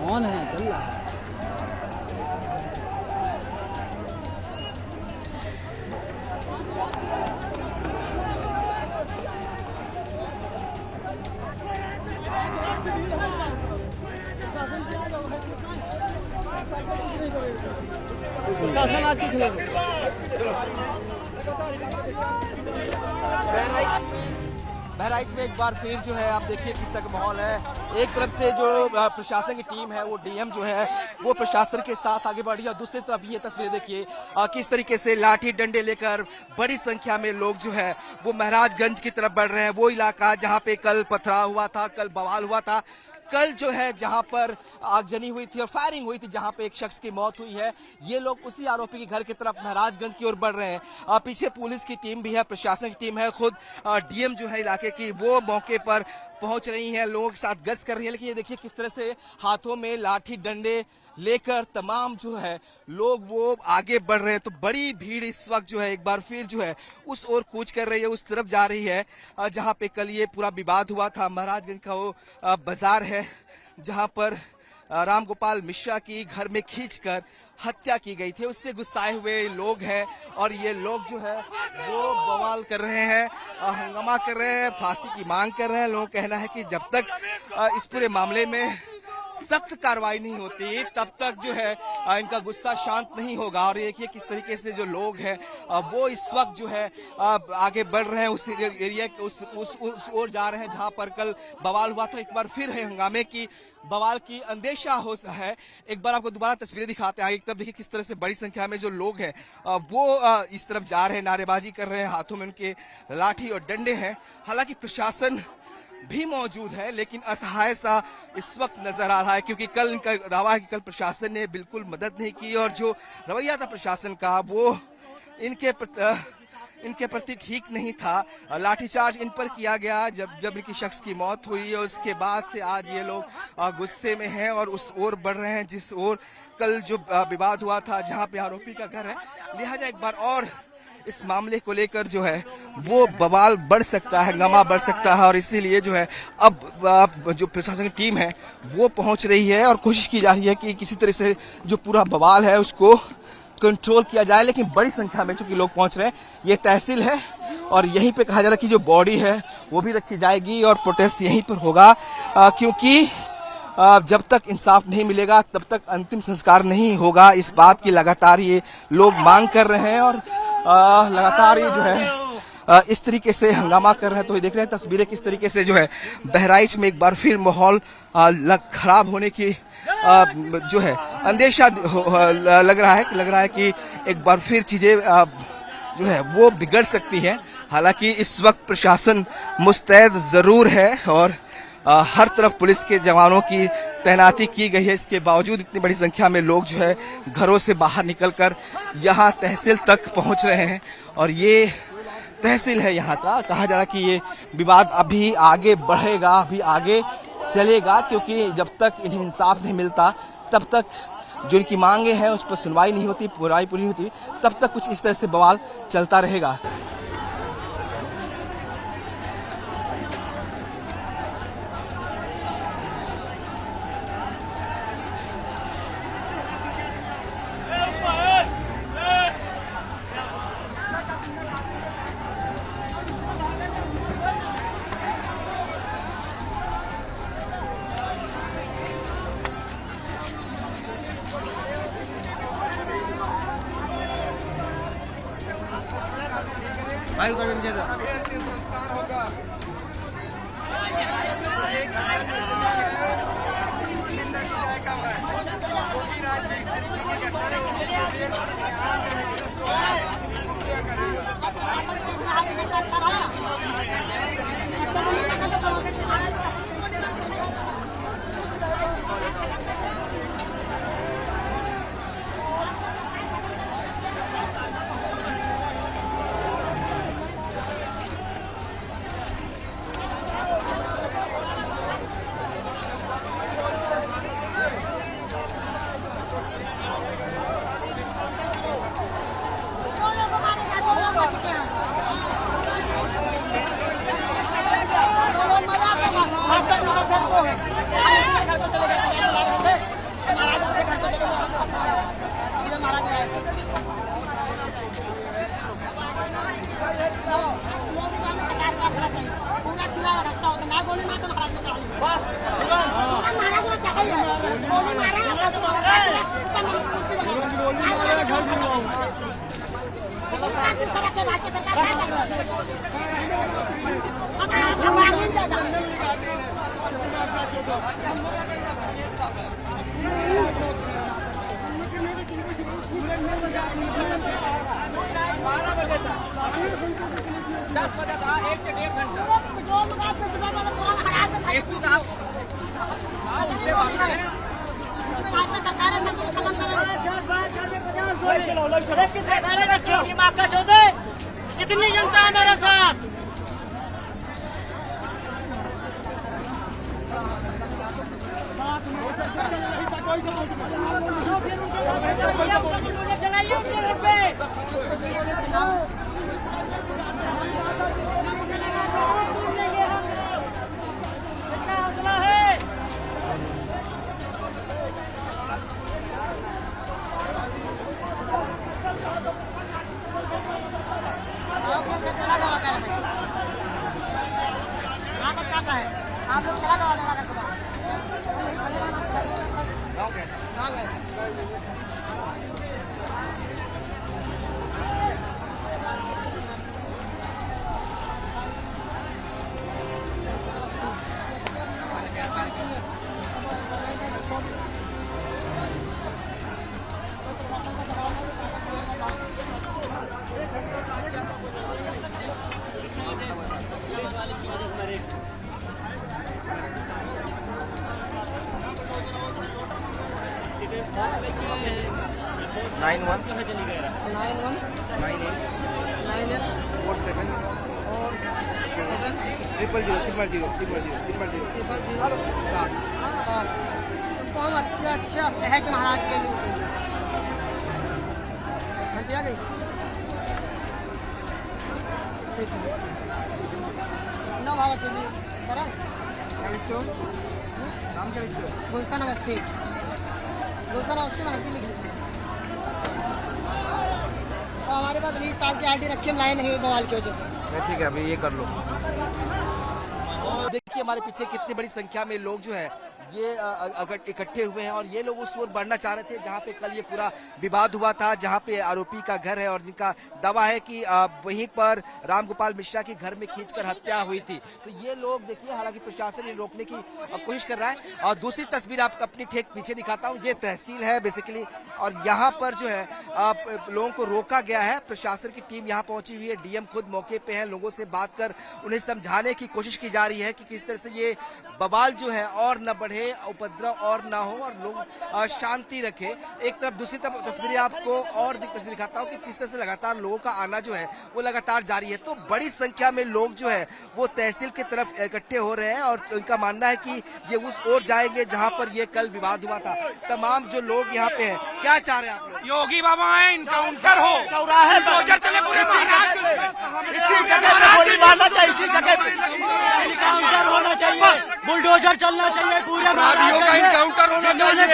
कौन है चल रहा बहराइच में एक बार फिर जो है आप देखिए किस तरह का माहौल है। एक तरफ से जो प्रशासन की टीम है वो डीएम जो है वो प्रशासन के साथ आगे बढ़ी और दूसरी तरफ ये तस्वीर देखिए किस तरीके से लाठी डंडे लेकर बड़ी संख्या में लोग जो है वो महाराजगंज की तरफ बढ़ रहे हैं। वो इलाका जहां पे कल पथराव हुआ था, कल बवाल हुआ था, कल जो है जहां पर आगजनी हुई थी और फायरिंग हुई थी, जहां पे एक शख्स की मौत हुई है, ये लोग उसी आरोपी के घर की तरफ महाराजगंज की ओर बढ़ रहे हैं। पीछे पुलिस की टीम भी है, प्रशासन की टीम है, खुद डीएम जो है इलाके की वो मौके पर पहुंच रही है, लोगों के साथ गश्त कर रही है। लेकिन ये देखिए किस तरह से हाथों में लाठी डंडे लेकर तमाम जो है लोग वो आगे बढ़ रहे हैं। तो बड़ी भीड़ इस वक्त जो है एक बार फिर जो है उस ओर कूच कर रही है, उस तरफ जा रही है जहां पे कल ये पूरा विवाद हुआ था। महाराजगंज का वो बाजार है जहां पर राम गोपाल मिश्रा की घर में खींचकर हत्या की गई थी। उससे गुस्साए हुए लोग हैं और ये लोग जो है वो बवाल कर रहे हैं, हंगामा कर रहे हैं, फांसी की मांग कर रहे हैं। लोगों का कहना है कि जब तक इस पूरे मामले में सख्त कार्रवाई नहीं होती तब तक जो है इनका गुस्सा शांत नहीं होगा। और देखिए किस तरीके से जो लोग हैं वो इस वक्त जो है आगे बढ़ रहे हैं, उस एरिया उस ओर जा रहे हैं जहां पर कल बवाल हुआ था। एक बार फिर है हंगामे की बवाल की अंदेशा हो है। एक बार आपको दोबारा तस्वीरें दिखाते हैं। एक तरफ देखिए किस तरह से बड़ी संख्या में जो लोग हैं वो इस तरफ जा रहे हैं, नारेबाजी कर रहे हैं, हाथों में उनके लाठी और डंडे हैं। हालांकि प्रशासन भी मौजूद है लेकिन असहाय सा इस वक्त नजर आ रहा है, क्योंकि कल इनका दावा है कि कल प्रशासन ने बिल्कुल मदद नहीं की और जो रवैया था प्रशासन का वो इनके प्रति ठीक नहीं था। लाठीचार्ज इन पर किया गया जब इनकी शख्स की मौत हुई और उसके बाद से आज ये लोग गुस्से में हैं और उस ओर बढ़ रहे हैं जिस ओर कल जो विवाद हुआ था, जहां पे आरोपी का घर है। लिहाजा एक बार और इस मामले को लेकर जो है वो बवाल बढ़ सकता है, हंगामा बढ़ सकता है और इसीलिए जो है अब जो प्रशासन की टीम है वो पहुंच रही है और कोशिश की जा रही है कि किसी तरह से जो पूरा बवाल है उसको कंट्रोल किया जाए। लेकिन बड़ी संख्या में चूंकि लोग पहुंच रहे हैं, ये तहसील है और यहीं पे कहा जा रहा है कि जो बॉडी है वो भी रखी जाएगी और प्रोटेस्ट यहीं पर होगा, क्योंकि जब तक इंसाफ नहीं मिलेगा तब तक अंतिम संस्कार नहीं होगा। इस बात की लगातार ये लोग मांग कर रहे हैं और लगातार ये जो है इस तरीके से हंगामा कर रहे हैं। तो ये देख रहे हैं तस्वीरें किस तरीके से जो है बहराइच में एक बार फिर माहौल खराब होने की जो है अंदेशा लग रहा है कि एक बार फिर चीजें जो है वो बिगड़ सकती हैं। हालांकि इस वक्त प्रशासन मुस्तैद जरूर है और हर तरफ पुलिस के जवानों की तैनाती की गई है। इसके बावजूद इतनी बड़ी संख्या में लोग जो है घरों से बाहर निकलकर यहाँ तहसील तक पहुँच रहे हैं और ये तहसील है यहाँ का। कहा जा रहा है कि ये विवाद अभी आगे बढ़ेगा, अभी आगे चलेगा, क्योंकि जब तक इन्हें इंसाफ नहीं मिलता तब तक जो इनकी मांगे हैं उस पर सुनवाई नहीं होती, पूरी नहीं होती, तब तक कुछ इस तरह से बवाल चलता रहेगा। भाई उधर नीचे जा कितनी जनता है मेरे साथ। चलाइए उनके घर पे। कितना हौसला है। आप लोग चला नाइन वन 7 अच्छा सहज महाराज के लोग नौ भारत नाम क्या लिखते हो? गुलशन अवस्थी में ऐसी लिख लीजिए। और हमारे पास 20 साल की आईडी रखी, हम लाए नहीं मोबाइल की वजह से। ठीक है, अभी ये कर लो। देखिए हमारे पीछे कितनी बड़ी संख्या में लोग जो है ये इकट्ठे हुए हैं और ये लोग उस ओर बढ़ना चाह रहे थे जहां पे कल ये पूरा विवाद हुआ था, जहां पे आरोपी का घर है और जिनका दावा है कि वहीं पर रामगोपाल मिश्रा के घर में खींचकर हत्या हुई थी। तो ये लोग देखिए, हालांकि प्रशासन ये रोकने की कोशिश कर रहा है। और दूसरी तस्वीर आपको अपनी ठेक पीछे दिखाता हूँ, ये तहसील है बेसिकली, और यहाँ पर जो है लोगों को रोका गया है। प्रशासन की टीम यहाँ पहुंची हुई है, डीएम खुद मौके पे है, लोगों से बात कर उन्हें समझाने की कोशिश की जा रही है कि किस तरह से ये बवाल जो है और न बढ़े, उपद्रव और ना हो और लोग शांति रखे। एक तरफ, दूसरी तरफ तस्वीरें आपको और तस्वीर दिखाता हूँ कि किस तरह से लगातार लोगों का आना जो है वो लगातार जारी है। तो बड़ी संख्या में लोग जो है वो तहसील की तरफ इकट्ठे हो रहे हैं और उनका मानना है कि ये उस ओर जाएंगे जहाँ पर ये कल विवाद हुआ था। तमाम जो लोग यहाँ पे हैं, क्या चाह रहे हैं आप? योगी बाबा है, इनकाउंटर हो, चौराहे चले पूरे इनकाउंटर होना चाहिए, बुलडोजर चलना चाहिए, पूरे इनकाउंटर होना चाहिए,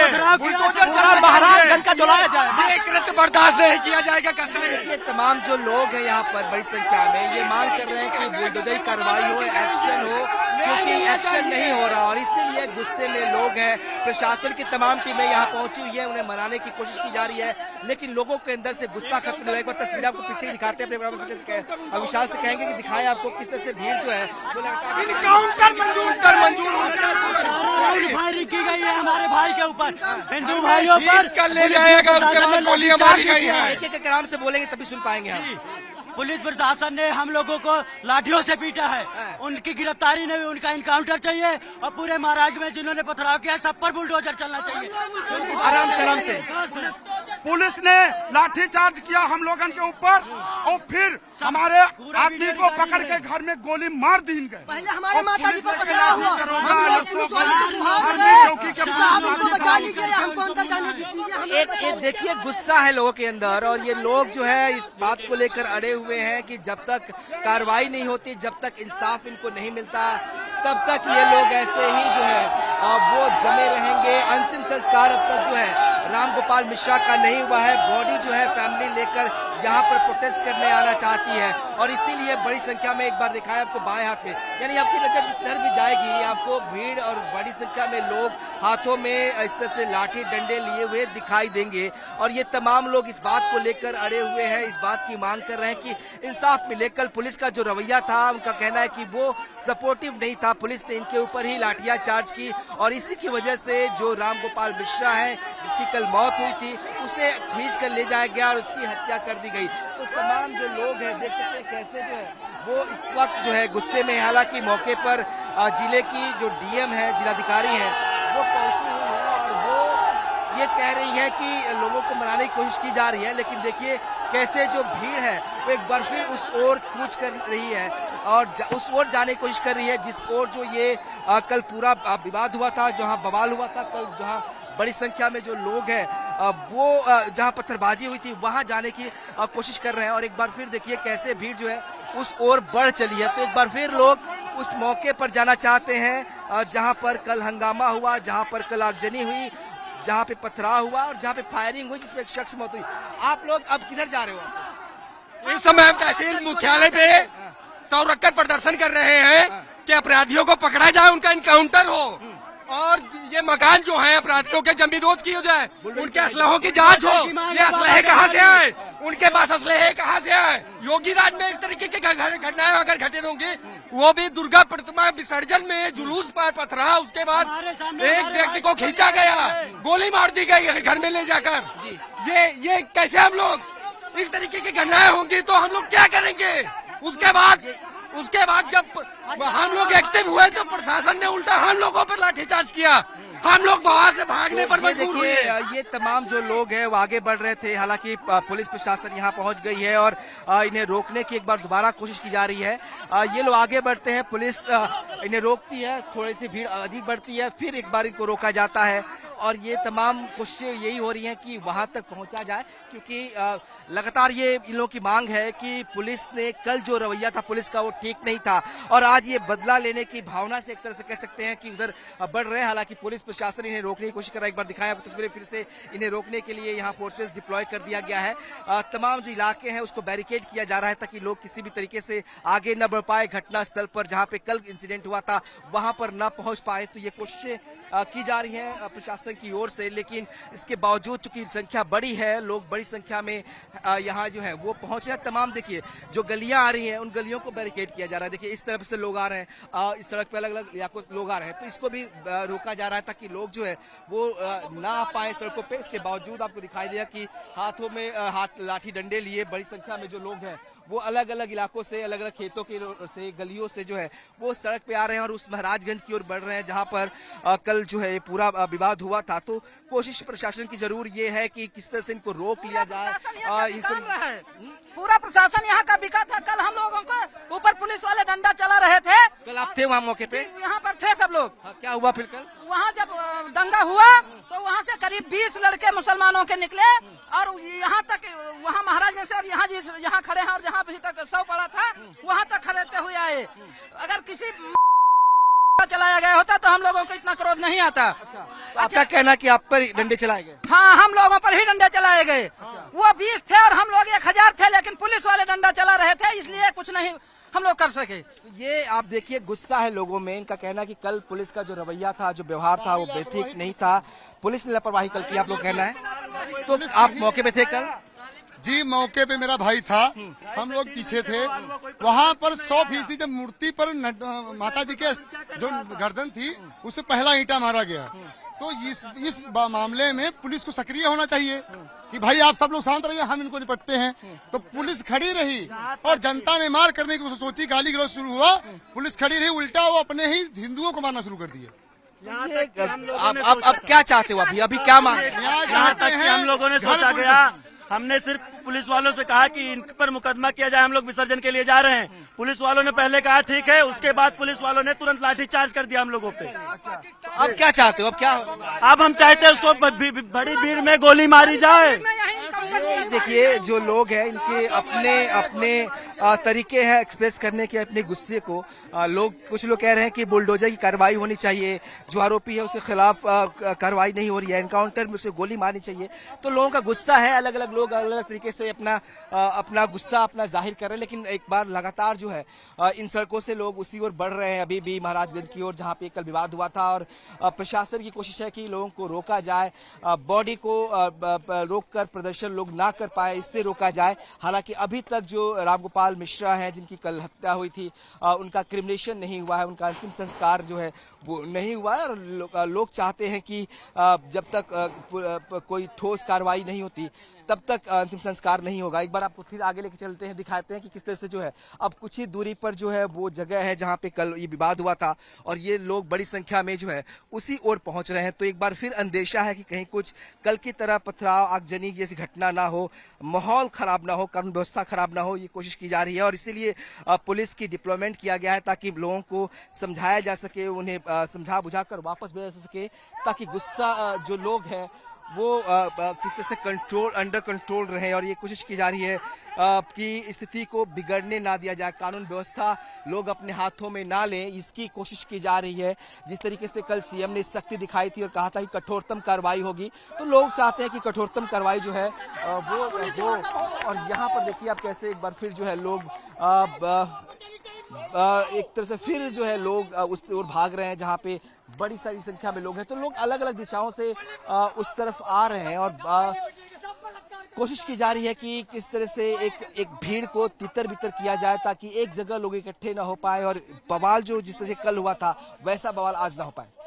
महाराजगंज का जलाया जाए, ये कृत्य बर्दाश्त नहीं किया जाएगा। देखिए तमाम जो लोग हैं यहाँ पर बड़ी संख्या में ये मांग कर रहे हैं कि बुलडोजर कार्रवाई हो, एक्शन हो, क्योंकि एक्शन नहीं हो रहा और इसीलिए गुस्से में लोग हैं। प्रशासन की तमाम टीमें यहाँ पहुंची हुई है, उन्हें मनाने की कोशिश की जा रही है, लेकिन लोगों के अंदर से गुस्सा खत्म नहीं हो रहा है। एक बार तस्वीर आपको पीछे दिखाते हैं, अपने विशाल से कहेंगे कि दिखाए आपको किस तरह से भीड़ जो है वो इनकाउंटर मंजूर फायरिंग की गई है हमारे भाई के ऊपर, हिंदू भाइयों पर कर ले जाएगा, उसके बाद गोलियां मारी गई है। एक एक आराम से बोलेंगे तभी सुन पाएंगे हम। पुलिस प्रशासन ने हम लोगों को लाठियों से पीटा है, उनकी गिरफ्तारी नहीं हुई, उनका इनकाउंटर चाहिए और पूरे महाराष्ट्र में जिन्होंने पथराव किया सब पर बुलडोजर चलना चाहिए। आराम से पुलिस ने लाठीचार्ज किया हम लोगों के ऊपर और फिर हमारे आदमी को पकड़ के घर में गोली मार दी गए। पहले हमारे माता जी पर पथराव हुआ, हम लोग पुलिस वाले को भाग गए, साहब हमको बचा लीजिए, हमको अंदर जाने दीजिए। एक देखिए गुस्सा है लोगों के अंदर और ये लोग जो है इस बात को लेकर अड़े हुए हैं कि जब तक कार्रवाई नहीं होती, जब तक इंसाफ इनको नहीं मिलता, तब तक ये लोग ऐसे ही जो है वो जमे रहेंगे। अंतिम संस्कार अब तक जो है रामगोपाल मिश्रा का नहीं हुआ है। बॉडी जो है फैमिली लेकर यहाँ पर प्रोटेस्ट करने आना चाहती है और इसीलिए बड़ी संख्या में, एक बार दिखाया आपको बाएं हाथ में, यानी आपकी नजर जिधर भी जाएगी आपको भीड़ और बड़ी संख्या में लोग हाथों में इस तरह से लाठी डंडे लिए हुए दिखाई देंगे। और ये तमाम लोग इस बात को लेकर अड़े हुए हैं, इस बात की मांग कर रहे हैं कि इंसाफ मिले। कल पुलिस का जो रवैया था, उनका कहना है कि वो सपोर्टिव नहीं था, पुलिस ने इनके ऊपर ही लाठियां चार्ज की और इसी की वजह से जो राम गोपाल मिश्रा है जिसकी कल मौत हुई थी उसे खींच कर ले जाया गया और उसकी हत्या कर दी गई। तो तमाम जो लोग हैं देख सकते हैं कैसे जो है वो इस वक्त जो है गुस्से में। हालांकि मौके पर जिले की जो डीएम है, जिलाधिकारी है, वो पहुंची हुई है और वो ये कह रही है कि लोगों को मनाने की कोशिश की जा रही है, लेकिन देखिए कैसे जो भीड़ है वो एक बार फिर उस ओर कूच कर रही है और उस ओर जाने की कोशिश कर रही है जिस ओर जो ये कल पूरा विवाद हुआ था, जहां बवाल हुआ था, कल जहां बड़ी संख्या में जो लोग हैं वो जहां पत्थरबाजी हुई थी वहां जाने की कोशिश कर रहे हैं। और एक बार फिर देखिए कैसे भीड़ जो है उस ओर बढ़ चली है। तो एक बार फिर लोग उस मौके पर जाना चाहते हैं जहां पर कल हंगामा हुआ, जहां पर कल आगजनी हुई, जहां पे पथराव हुआ और जहां पे फायरिंग हुई जिसमें एक शख्स मौत हुई। आप लोग अब किधर जा रहे हो? इस समय हम तहसील मुख्यालय पे संरक्षण प्रदर्शन कर रहे हैं कि अपराधियों को पकड़ा जाए, उनका इनकाउंटर हो और ये मकान जो है अपराधियों के जमींदोज की हो जाए, उनके असलहों की जांच हो। ये असलहे कहाँ से आए, उनके पास असलहे कहाँ से आए? योगी राज में इस तरीके की घटनाएं अगर घटित होंगी, वो भी दुर्गा प्रतिमा विसर्जन में जुलूस पर पथरा, उसके बाद एक व्यक्ति को खींचा गया, गोली मार दी गई घर में ले जाकर। ये कैसे हम लोग इस तरीके की घटनाएं होंगी तो हम लोग क्या करेंगे? उसके बाद जब हम लोग एक्टिव हुए तो प्रशासन ने उल्टा हम लोगों पर लाठीचार्ज किया, हम लोग वहां से भागने पर मजबूर हुए। ये तमाम जो लोग हैं वो आगे बढ़ रहे थे, हालांकि पुलिस प्रशासन यहाँ पहुंच गई है और इन्हें रोकने की एक बार दोबारा कोशिश की जा रही है। ये लोग आगे बढ़ते हैं, पुलिस इन्हें रोकती है, थोड़ी सी भीड़ अधिक बढ़ती है, फिर एक बार इनको रोका जाता है और ये तमाम कोशिशें यही हो रही हैं कि वहां तक पहुंचा जाए, क्योंकि लगातार ये इन लोगों की मांग है कि पुलिस ने कल जो रवैया था पुलिस का वो ठीक नहीं था और आज ये बदला लेने की भावना से एक तरह से कह सकते हैं कि उधर बढ़ रहे हैं। हालांकि पुलिस प्रशासन इन्हें रोकने की कोशिश कर रहा है। एक बार दिखाया तस्वीरें फिर से, इन्हें रोकने के लिए यहाँ फोर्सेस डिप्लॉय कर दिया गया है। तमाम जो इलाके हैं उसको बैरिकेड किया जा रहा है ताकि लोग किसी भी तरीके से आगे न बढ़ पाए, घटना स्थल पर जहाँ पे कल इंसिडेंट हुआ था वहां पर न पहुंच पाए। तो ये कोशिशें की जा रही है प्रशासन की ओर से, लेकिन इसके बावजूद चूंकि संख्या बड़ी है, लोग बड़ी संख्या में यहाँ जो है वो पहुंच रहे हैं। तमाम देखिए जो गलियां आ रही हैं उन गलियों को बैरिकेड किया जा रहा है। देखिए इस तरफ से लोग आ रहे हैं, इस सड़क पे अलग अलग इलाकों से लोग आ रहे हैं, तो इसको भी रोका जा रहा है ताकि लोग जो है वो ना आ पाए सड़कों पे। इसके बावजूद आपको दिखाई दिया कि हाथों में लाठी डंडे लिए बड़ी संख्या में जो लोग हैं वो अलग अलग इलाकों से, अलग अलग खेतों के से, गलियों से जो है वो सड़क पे आ रहे हैं और उस महाराजगंज की ओर बढ़ रहे हैं जहां पर कल जो है पूरा विवाद हुआ था। तो कोशिश प्रशासन की जरूर ये है कि किस तरह से इनको रोक लिया जाए। पूरा प्रशासन यहाँ का बिका था। कल हम लोगों को ऊपर पुलिस वाले डंडा चला रहे थे। कल आप थे वहाँ मौके पे? यहाँ पर थे सब लोग। क्या हुआ फिर कल? वहाँ जब दंगा हुआ तो वहाँ से करीब 20 लड़के मुसलमानों के निकले और यहाँ तक, वहाँ महाराजगंज से और यहाँ खड़े हैं और जहाँ अभी तक 100 पड़ा था वहाँ तक खड़े हुए आए। अगर किसी चलाया गया होता तो हम लोगों को इतना क्रोध नहीं आता। आपका कहना कि आप पर डंडे चलाए गए? हाँ, हम लोगों पर ही डंडे चलाए गए। वो 20 थे और हम लोग 1000 थे, लेकिन पुलिस वाले डंडा चला रहे थे, इसलिए कुछ नहीं हम लोग कर सके। ये आप देखिए गुस्सा है लोगों में। इनका कहना है कि कल पुलिस का जो रवैया था, जो व्यवहार था वो बेहतरीन नहीं था, पुलिस ने लापरवाही कल की, आप लोग कहना है। तो आप मौके पे थे कल? जी, मौके पे मेरा भाई था, हम लोग पीछे थे। वहाँ पर 100% जब मूर्ति पर माता जी के जो गर्दन थी उससे पहला ईंटा मारा गया। तो इस मामले में पुलिस को सक्रिय होना चाहिए कि भाई आप सब लोग शांत रहिए, हम इनको निपटते हैं। तो पुलिस खड़ी रही और जनता ने मार करने की सोची, गाली गलौज शुरू हुआ, पुलिस खड़ी रही, उल्टा वो अपने ही हिंदुओं को मारना शुरू कर दिया। अब क्या चाहते हो? अभी क्या मांग? यहाँ तक कि हम लोगों ने सोचा गया, हमने सिर्फ पुलिस वालों से कहा कि इन पर मुकदमा किया जाए, हम लोग विसर्जन के लिए जा रहे हैं। पुलिस वालों ने पहले कहा ठीक है, उसके बाद पुलिस वालों ने तुरंत लाठीचार्ज कर दिया हम लोगों पे। अब क्या चाहते हो? अब क्या? अब हम चाहते हैं उसको बड़ी भीड़ में गोली मारी जाए। देखिए जो लोग हैं इनके अपने तरीके हैं एक्सप्रेस करने के अपने गुस्से को। कुछ लोग कह रहे हैं कि बुलडोजर की कार्रवाई होनी चाहिए, जो आरोपी है उसके खिलाफ कार्रवाई नहीं हो रही है, एनकाउंटर में उसे गोली मारनी चाहिए। तो लोगों का गुस्सा है, अलग अलग लोग अलग अलग तरीके से अपना गुस्सा अपना जाहिर कर रहे हैं। लेकिन एक बार लगातार जो है इन सड़कों से लोग उसी ओर बढ़ रहे हैं, अभी भी महाराजगंज की ओर जहां पे कल विवाद हुआ था। और प्रशासन की कोशिश है कि लोगों को रोका जाए, बॉडी को रोककर प्रदर्शन लोग ना कर पाए, इससे रोका जाए। हालांकि अभी तक जो रामगोपाल मिश्रा हैं जिनकी कल हत्या हुई थी, उनका क्रिमिनेशन नहीं हुआ है, उनका अंतिम संस्कार जो है वो नहीं हुआ है। और लोग चाहते हैं कि जब तक कोई ठोस कार्रवाई नहीं होती तब तक अंतिम संस्कार नहीं होगा। एक बार आपको फिर आगे लेके चलते हैं, दिखाते हैं कि किस तरह से जो है अब कुछ ही दूरी पर जो है वो जगह है जहां पे कल ये विवाद हुआ था और ये लोग बड़ी संख्या में जो है उसी ओर पहुंच रहे हैं। तो एक बार फिर अंदेशा है कि कहीं कुछ कल की तरह पथराव आगजनी जैसी घटना ना हो, माहौल खराब ना हो, कानून व्यवस्था खराब ना हो, ये कोशिश की जा रही है। और इसीलिए पुलिस की डिप्लॉयमेंट किया गया है ताकि लोगों को समझाया जा सके, उन्हें समझा बुझाकर वापस भेज सके, ताकि गुस्सा जो लोग हैं वो किस तरह से अंडर कंट्रोल रहे। और ये कोशिश की जा रही है कि स्थिति को बिगड़ने ना दिया जाए, कानून व्यवस्था लोग अपने हाथों में ना लें, इसकी कोशिश की जा रही है। जिस तरीके से कल सीएम ने सख्ती दिखाई थी और कहा था कि कठोरतम कार्रवाई होगी, तो लोग चाहते हैं कि कठोरतम कार्रवाई जो है वो हो। और यहाँ पर देखिए आप कैसे एक बार फिर जो है लोग एक तरह से फिर जो है लोग उस ओर भाग रहे हैं जहां पे बड़ी सारी संख्या में लोग हैं। तो लोग अलग अलग दिशाओं से उस तरफ आ रहे हैं और कोशिश की जा रही है कि किस तरह से एक भीड़ को तितर बितर किया जाए ताकि एक जगह लोग इकट्ठे ना हो पाए और बवाल जो जिस तरह से कल हुआ था वैसा बवाल आज ना हो पाए।